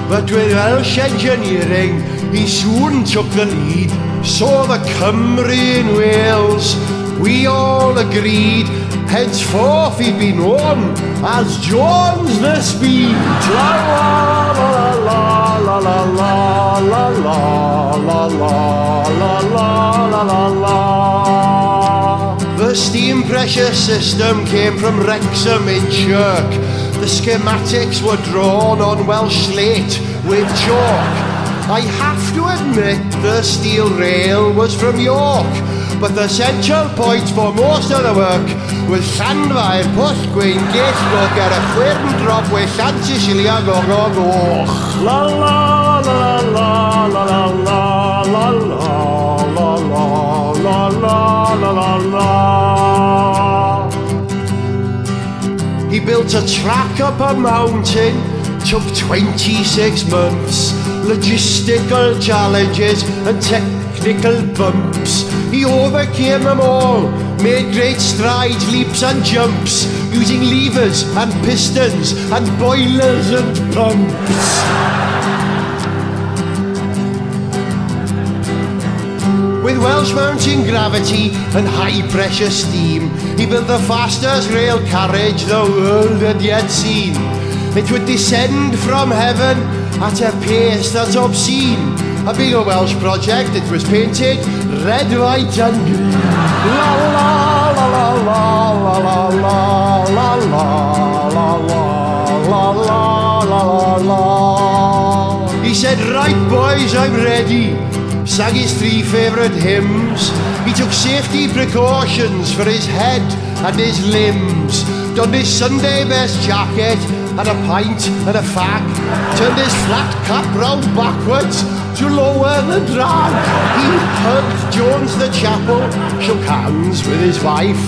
S2: But with Welsh engineering, he soon took the lead. So the Cymru in Wales, we all agreed, henceforth he'd be known as Jones the Speed. La la la la la la la la la la la la la la. The steam pressure system came from Wrexham in Shirk. The schematics were drawn on Welsh slate with chalk. I have to admit the steel rail was from York, but the central point for most of the work was Llanfair, Pwllgwyn, Gatesbrook, a Chwyrn drop with Llan Sicilia, go. La la la la la la la la la la la la la la. He built a track up a mountain, took 26 months. Logistical challenges and technical bumps. He overcame them all, made great strides, leaps and jumps, using levers and pistons and boilers and pumps. With Welsh mountain gravity and high pressure steam, he built the fastest rail carriage the world had yet seen. It would descend from heaven at a pace that's obscene. A bigger Welsh project, it was painted red, white and green. La la la la la la la la la la la la la. He said, right boys, I'm ready. Sang his three favourite hymns. He took safety precautions for his head and his limbs. Donned his Sunday best jacket and a pint and a fag. Turned his flat cap round backwards to lower the drag. He hugged Jones the chapel, shook hands with his wife,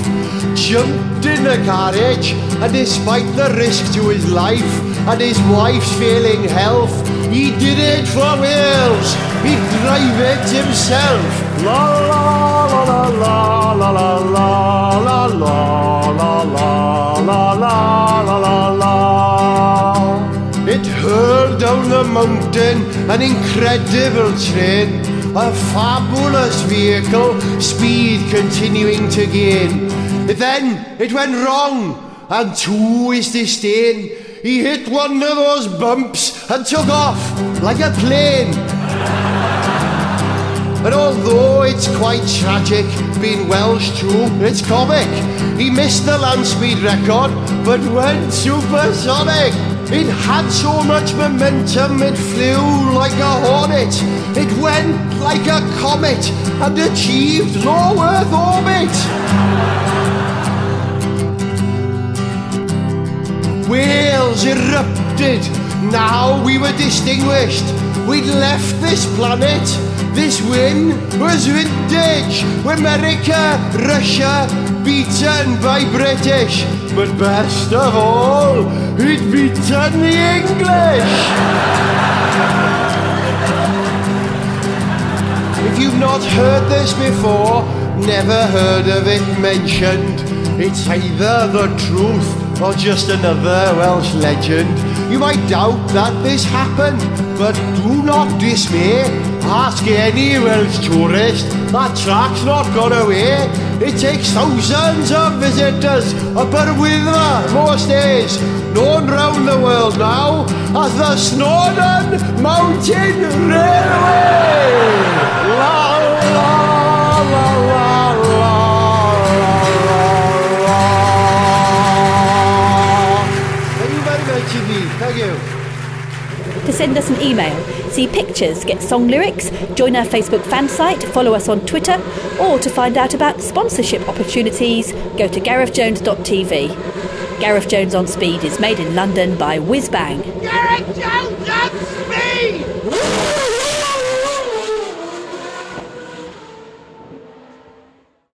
S2: jumped in the carriage, and despite the risk to his life and his wife's failing health, he did it for Wales. He'd drive it himself. La la la la la la la la la la la la la la la. It hurled down the mountain, an incredible train, a fabulous vehicle, speed continuing to gain. Then it went wrong, and to his disdain, he hit one of those bumps and took off like a plane. And although it's quite tragic, being Welsh too, it's comic. He missed the land speed record, but went supersonic. It had so much momentum, it flew like a hornet. It went like a comet and achieved low Earth orbit. Whales erupted. Now we were distinguished. We'd left this planet. This win was vintage. America, Russia, beaten by British. But best of all, we'd beaten the English. If you've not heard this before, never heard of it mentioned, it's either the truth or just another Welsh legend. You might doubt that this happened, but do not dismay. Ask any Welsh tourist, that track's not gone away. It takes thousands of visitors up and with most days, known round the world now as the Snowdon Mountain Railway. La la la la la la. Thank you very much indeed. Thank you.
S8: To send us an email, see pictures, get song lyrics, join our Facebook fan site, follow us on Twitter, or to find out about sponsorship opportunities, go to garethjones.tv. Gareth Jones on Speed is made in London by Whiz Bang.
S6: Gareth Jones on